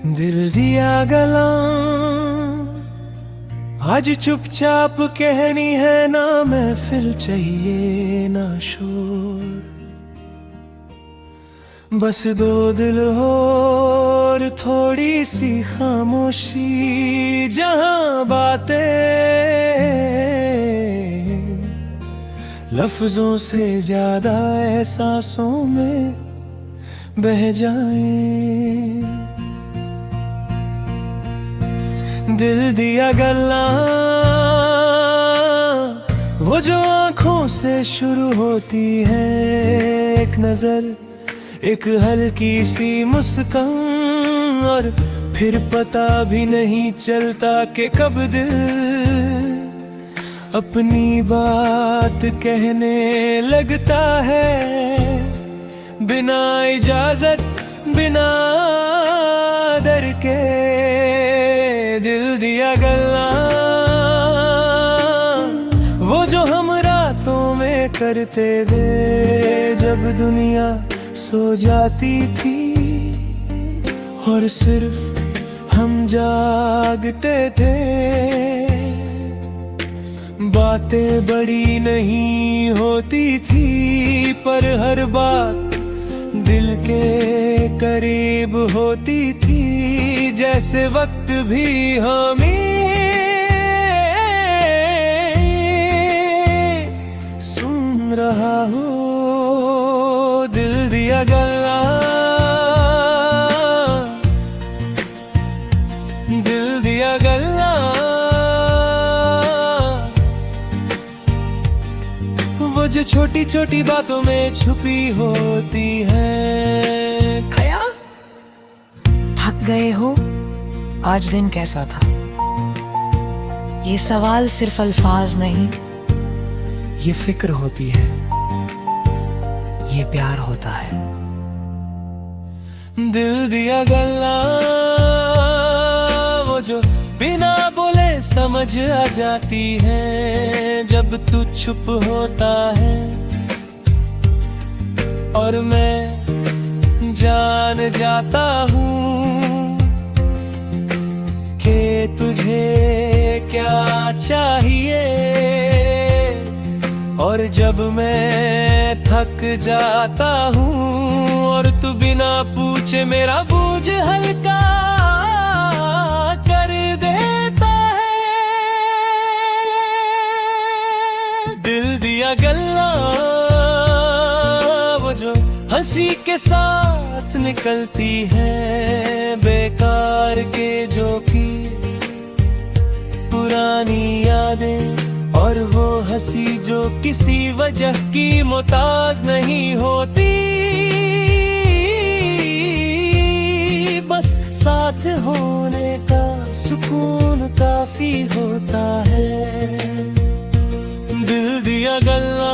दिल दिया गला आज चुपचाप कहनी है ना महफिल चाहिए ना शोर, बस दो दिल हो और थोड़ी सी खामोशी, जहां बातें लफ्जों से ज्यादा एहसासों में बह जाएं। दिल दिया गल्ला वो जो आँखों से शुरू होती है, एक नजर एक हल्की सी मुस्कान, और फिर पता भी नहीं चलता कि कब दिल अपनी बात कहने लगता है, बिना इजाजत बिना डर के। दिल दिया गल्ला वो जो हम रातों में करते थे, जब दुनिया सो जाती थी और सिर्फ हम जागते थे। बातें बड़ी नहीं होती थी, पर हर बात दिल के करीब होती थी, जैसे वक्त भी हमें सुन रहा हो। दिल दिया गल्ला, दिल दिया गल्ला, वो जो छोटी छोटी बातों में छुपी होती है। खया, थक गए हो? आज दिन कैसा था? ये सवाल सिर्फ अल्फाज नहीं, ये फिक्र होती है, ये प्यार होता है। दिल दिया गल्ला वो जो बिना बोले समझ आ जाती है, जब तू चुप होता है और मैं जान जाता हूँ कि तुझे क्या चाहिए। और जब मैं थक जाता हूँ और तू बिना पूछे मेरा बोझ हल्का कर देता है। दिल दिया गल्ला वो जो हंसी के साथ निकलती है, बेकार के जो किस पुरानी यादें, और वो हंसी जो किसी वजह की मोहताज नहीं होती, बस साथ होने का सुकून काफी होता है। दिल दिया गल्ला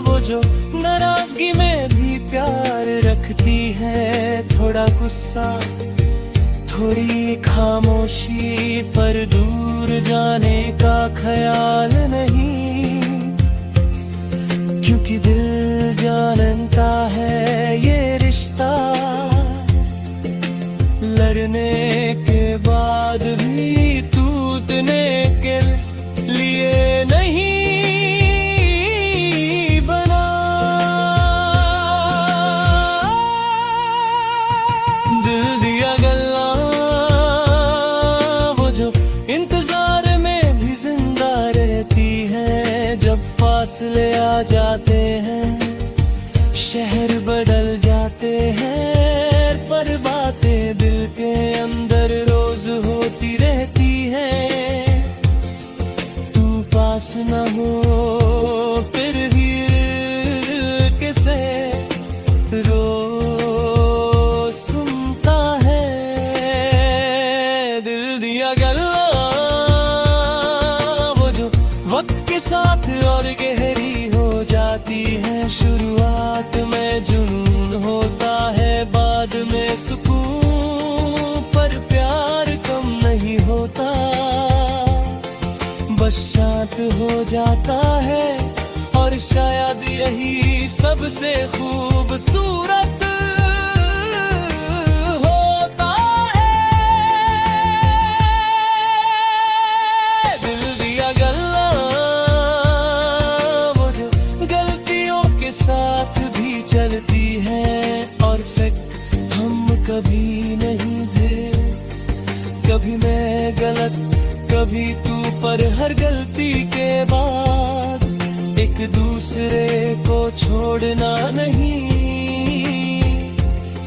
वो जो नाराजगी में भी प्यार रखती है, थोड़ा गुस्सा थोड़ी खामोशी, पर दूर जाने का ख्याल नहीं, क्योंकि दिल जानता है ये रिश्ता लड़ने के बाद भी टूटने के लिए नहीं बना। दिल दिया गल्ला वो जो इंतजार में भी जिंदा रहती है, जब फासले आ जाते हैं, शहर बदल जाते हैं, पर बातें दिल के अंदर रोज होती रहती है। तू पास न हो फिर भी किसे रो सुनता है। दिल दिया गल्ला वो जो वक्त के साथ और गहरी हो जाती है, शुरुआत में जुनून होता है, बाद में सुकून, पर प्यार कम नहीं होता, बस शांत हो जाता है। और शायद यही सबसे खूबसूरत हो। कभी नहीं थे। कभी मैं गलत कभी तू, पर हर गलती के बाद एक दूसरे को छोड़ना नहीं,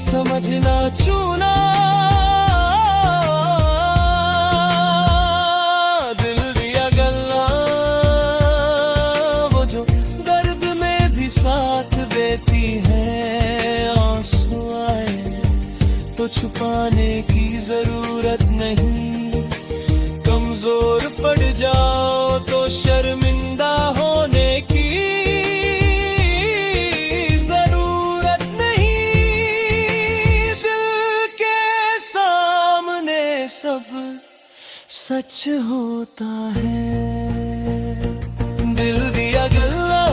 समझना चूना। दिल दिया गल्ला वो जो दर्द में भी साथ देती है। आंसू आए तो छुपाने की जरूरत नहीं, कमजोर पड़ जाओ तो शर्मिंदा होने की जरूरत नहीं। दिल के सामने सब सच होता है। दिल दिया गल्ला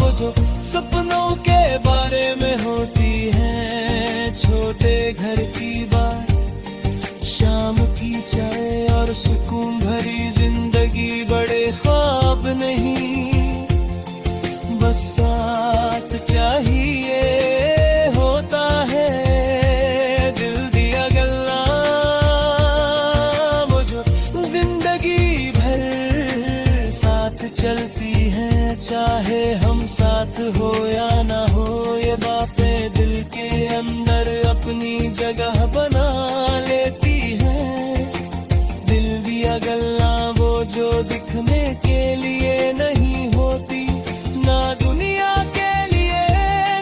वो जो सपनों के बारे में होती है। छोटे घर की बात, शाम की चाय और सुकून भरी जिंदगी, बड़े ख्वाब नहीं, बस साथ चाहिए होता है। दिल दिया गल्ला वो जो जिंदगी भर साथ चलती है। चाहे हम साथ हो या ना हो, ये बातें दिल के अंदर अपनी जगह बना लेती है। दिल दिया गल्ला वो जो दिखने के लिए नहीं होती, ना दुनिया के लिए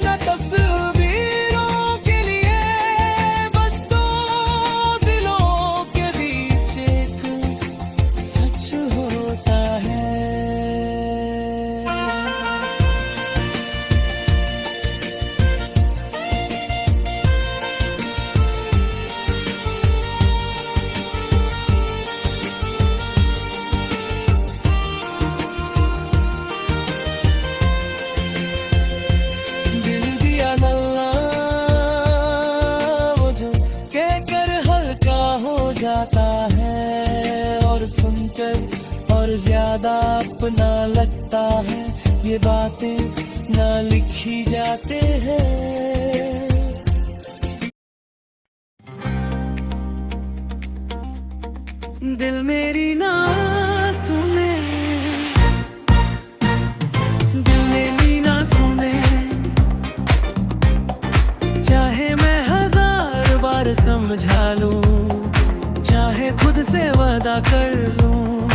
ना तस्वीरों के लिए, बस दो दिलों के बीच एक सच होता है। दिल दिया गल्ला वो जो कहकर हल्का हो जाता है, और सुनकर और ज्यादा अपना लगता है। ये बातें ना लिखी जाते हैं। दिल मेरी ना सुने, दिल मेरी ना सुने, चाहे मैं 1000 बार समझा लूं, चाहे खुद से वादा कर लूं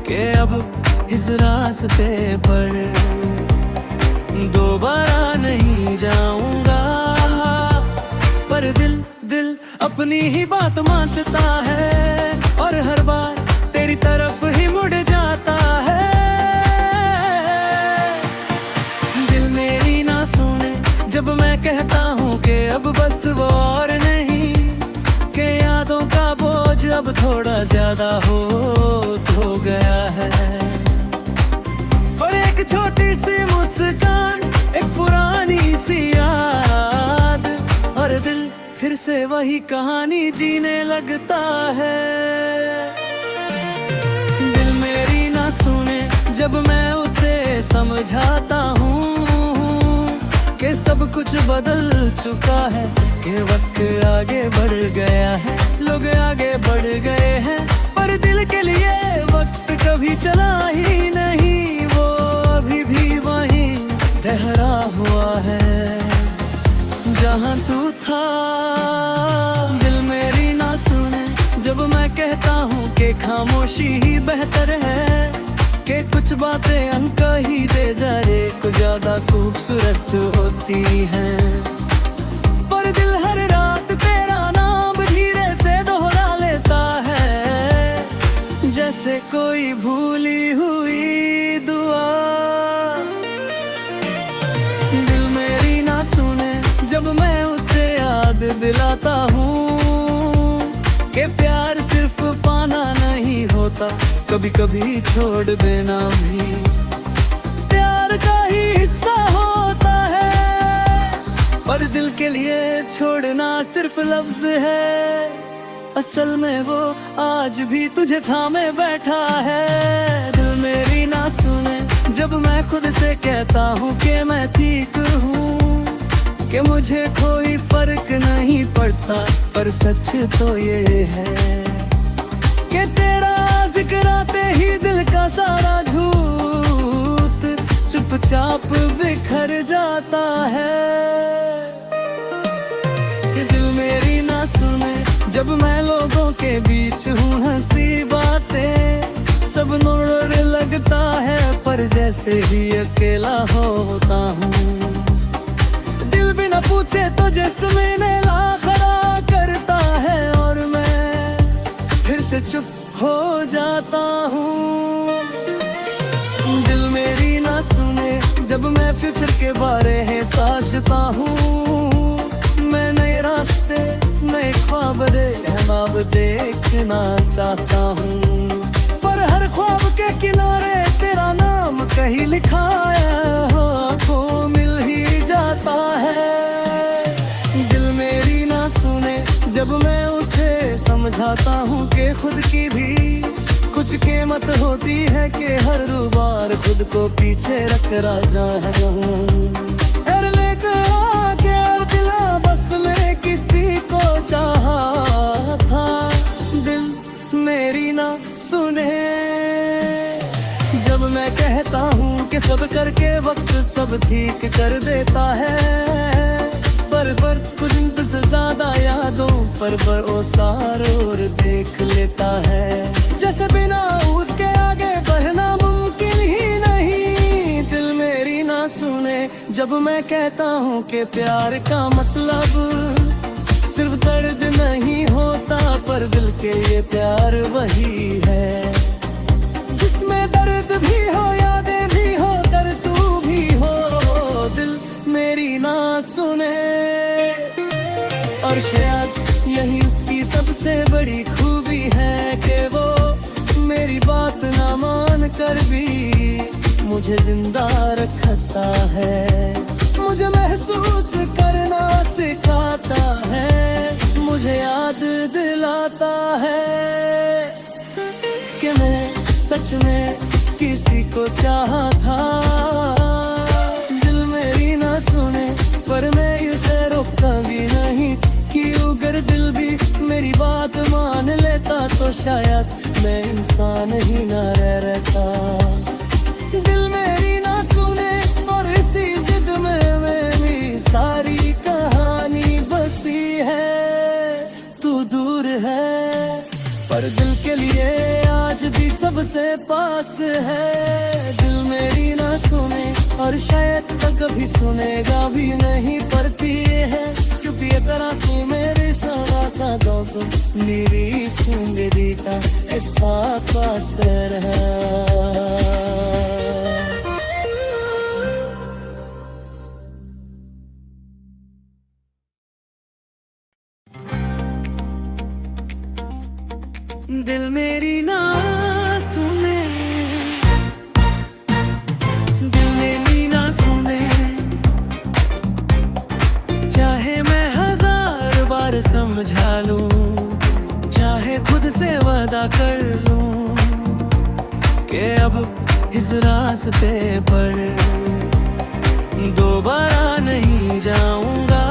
कि अब इस रास्ते पर दोबारा नहीं जाऊंगा, पर दिल अपनी ही बात मानता है, और हर बार तेरी तरफ ही मुड़ जाता है। दिल मेरी ना सुने जब मैं कहता हूँ कि अब बस वो और नहीं, कि यादों का बोझ अब थोड़ा ज्यादा हो गया है। और एक छोटी सी मुस्कान, एक पुरानी सी याद, और दिल फिर से वही कहानी जीने लगता है। दिल मेरी ना सुने जब मैं उसे समझाता हूँ कि सब कुछ बदल चुका है, कि वक्त आगे बढ़ गया है, लोग आगे बढ़ गए हैं, पर दिल के लिए वक्त कभी चला ही नहीं। वो अभी भी वहीं ठहरा हुआ है जहाँ तू था। दिल मेरी ना सुने जब मैं कहता हूँ कि खामोशी ही बेहतर है, कि कुछ बातें अनकही दे जाए कुछ ज्यादा खूबसूरत होती हैं। पर दिल हर रात तेरा नाम धीरे से दोहरा लेता है, जैसे कोई भूली हुई दुआ। दिल मेरी ना सुने जब मैं उसे याद दिलाता हूँ कि प्यार सिर्फ पाना नहीं होता, कभी कभी छोड़ देना भी प्यार का ही हिस्सा होता है। पर दिल के लिए छोड़ना सिर्फ लफ्ज है, असल में वो आज भी तुझे थामे बैठा है। दिल मेरी ना सुने जब मैं खुद से कहता हूँ कि मैं ठीक हूँ, कि मुझे कोई फर्क नहीं पड़ता, पर सच तो ये है कि तेरा जिक्र आते ही दिल का सारा झूठ चुपचाप बिखर जाता है। कि दिल मेरी ना सुने जब मैं लोगों के बीच हूँ, हंसी बातें सब नोर लगता है, पर जैसे ही अकेला होता हूँ, दिल बिना पूछे तो जिस्म में ला खड़ा करता है, और मैं फिर से चुप हो जाता हूँ। दिल मेरी ना सुने जब मैं फ्यूचर के बारे में सोचता हूँ, मैं नए रास्ते नए ख्वाब देखना चाहता हूँ, पर हर ख्वाब के किनारे तेरा नाम कहीं लिखाया हो, आँखों मिल ही जाता है। दिल मेरी ना सुने जब मैं उसे समझाता हूँ कि खुद की भी कुछ कीमत होती है, कि हर बार खुद को पीछे रख राजा है। दिला बस में किसी को चाहा था, दिल मेरी ना सुने जब मैं कहता हूँ कि सब करके वक्त सब ठीक कर देता है, पर कुछ से ज्यादा यादों पर ओ सार और देख लेता है, जैसे बिना उसके आगे बढ़ना मुमकिन ही नहीं। दिल मेरी ना सुने जब मैं कहता हूँ कि प्यार का मतलब सिर्फ दर्द नहीं होता, पर दिल के लिए प्यार वही है जिसमें दर्द भी हो, यादें भी हो, दर्द तू भी हो। दिल मेरी ना सुने, और शायद यही उसकी सबसे बड़ी खूबी है कि वो मेरी बात ना मान कर भी मुझे जिंदा रखता है, मुझे महसूस करना सिखाता है, मुझे याद दिलाता है कि मैं सच में किसी को चाहा था। दिल मेरी ना सुने पर मैं इसे रोकता भी नहीं, कि अगर दिल भी मेरी बात मान लेता तो शायद मैं इंसान ही ना रहता। दिल मेरी ना सुने और इसी जिद में मेरी सारी कहानी बसी है। तू दूर है पर दिल के लिए आज भी सबसे पास है। दिल मेरी ना सुने और शायद तक कभी सुनेगा भी नहीं, पर ये है क्योंकि ये तरह की मेरे सवा का दो मेरी जिंदगी का ऐसा पास रहा। दिल मेरी ना सुने, दिल मेरी ना सुने, चाहे मैं हजार बार समझा लूं, चाहे खुद से वादा कर लूं कि अब इस रास्ते पर दोबारा नहीं जाऊंगा,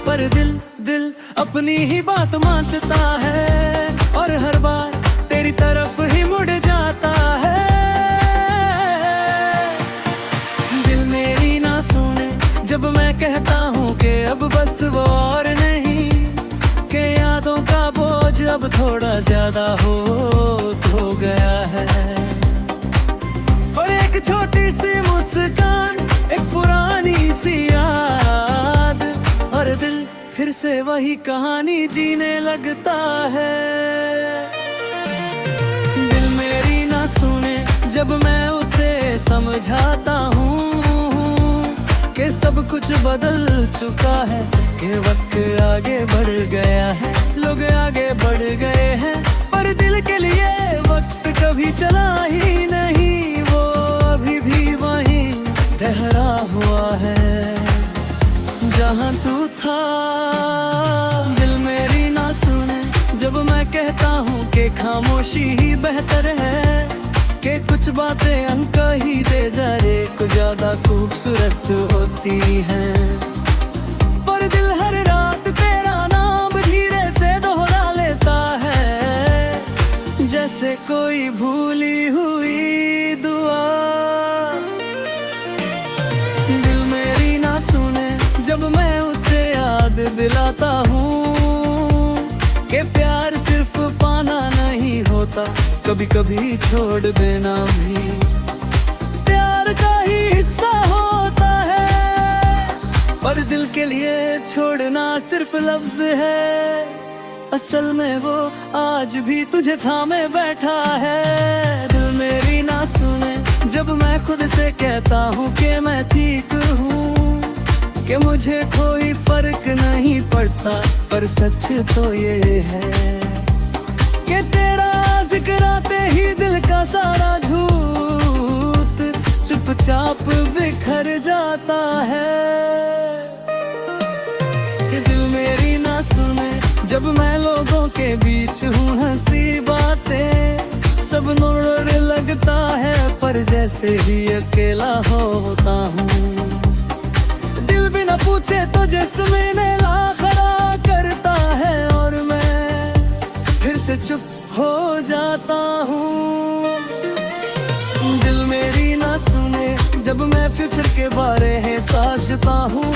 पर दिल अपनी ही बात मानता है और हर बार तेरी तरफ ही मुड़ जाता है। दिल मेरी ना सुने जब मैं कहता हूँ कि अब बस वो और नहीं, कि यादों का बोझ अब थोड़ा ज्यादा हो गया है। और एक छोटी सी मुस्कान, एक पुरानी सी याद, और दिल फिर से वही कहानी जीने लगता है। दिल मेरी ना सुने जब मैं उसे समझाता हूँ कि सब कुछ बदल चुका है, कि वक्त आगे बढ़ गया है, लोग आगे बढ़ गए हैं, पर दिल के लिए वक्त कभी चला ही नहीं, वो अभी भी वहीं ठहरा हुआ है जहाँ तू था। दिल मेरी ना सुने जब मैं कहता हूँ कि खामोशी ही बेहतर है, कि कुछ बातें अनकही दे जरे कुछ ज्यादा खूबसूरत होती हैं। पर दिल हर रात तेरा नाम धीरे से दोहरा लेता है, जैसे कोई भूली हुई दुआ। दिल मेरी ना सुने जब मैं उसे याद दिलाता हूँ कि प्यार सिर्फ पाना नहीं होता, कभी कभी छोड़ देना भी प्यार का ही हिस्सा होता है। पर दिल के लिए छोड़ना सिर्फ लफ्ज है, असल में वो आज भी तुझे थामे बैठा है। दिल मेरी ना सुने जब मैं खुद से कहता हूँ कि मैं ठीक हूँ, कि मुझे कोई फर्क नहीं पड़ता। पर सच तो ये है कि तेरा जिक्र आते ही दिल का सारा झूठ चुपचाप बिखर जाता है। कि दिल मेरी ना सुने जब मैं लोगों के बीच हूँ, हंसी बातें सब नूर लगता है, पर जैसे ही अकेला होता हूँ दिल बिना पूछे तो जिस्म में ला खड़ा करता है, और मैं फिर से चुप हो जाता हूँ। दिल मेरी ना सुने जब मैं फ्यूचर के बारे में सोचता हूँ,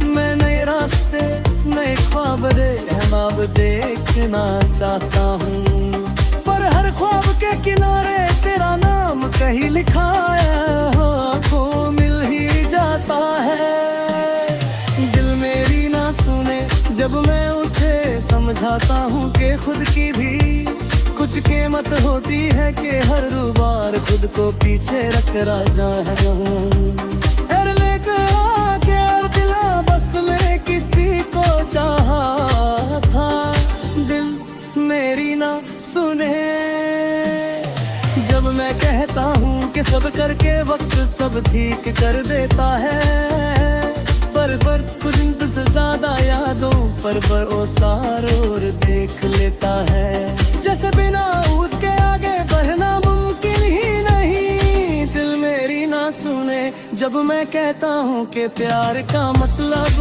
मैं नए रास्ते नए ख्वाब देखना चाहता हूँ। पर हर ख्वाब के किनारे तेरा नाम कहीं लिखा है, आँखों मिल ही जाता है। दिल मेरी ना सुने जब मैं उसे समझाता हूँ कि खुद की भी कुछ कीमत होती है, कि हर बार खुद को पीछे रख राजा हर लेकर आके हर दिला बस में किसी को चाहा था। दिल मेरी ना सुने जब मैं कहता हूँ कि सब करके वक्त सब ठीक कर देता है, पर कुछ से ज्यादा यादों पर ओ सारोर देख लेता है, जैसे बिना उसके आगे बढ़ना मुमकिन ही नहीं। दिल मेरी ना सुने जब मैं कहता हूँ कि प्यार का मतलब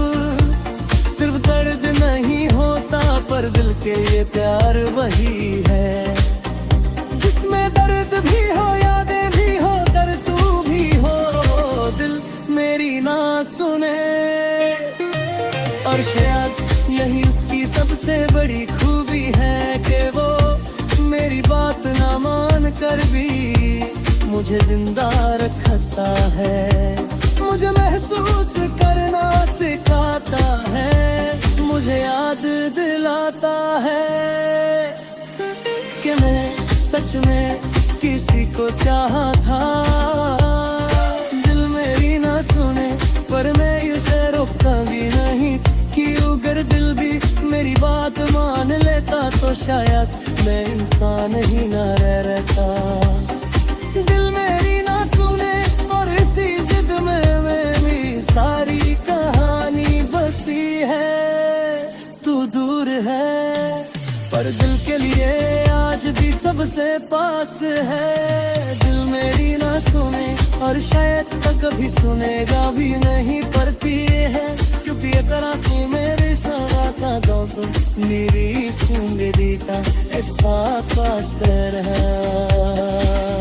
सिर्फ दर्द नहीं होता, पर दिल के ये प्यार वही है जिसमें दर्द भी हो यादें भी हो दर्द तू भी हो। दिल मेरी ना सुने और शायद यही उसकी सबसे बड़ी खूबी है कि वो मेरी बात ना मान कर भी मुझे जिंदा रखता है, मुझे महसूस करना सिखाता है, मुझे याद दिलाता है कि मैं सच में किसी को चाहा था। दिल मेरी ना सुने पर मैं इसे रोकता भी नहीं, कि अगर दिल भी मेरी बात मान लेता तो शायद मैं इंसान ही ना रहता। दिल मेरी ना सुने और इसी जिद में मेरी सारी कहानी बसी है। तू दूर है पर दिल के लिए आज भी सबसे पास है। दिल मेरी ना सुने और शायद तो कभी सुनेगा भी नहीं, पर पिए है क्योंकि ये तरह की मेरे साथ दो मेरी सुंदरी का ऐसा पास रहा।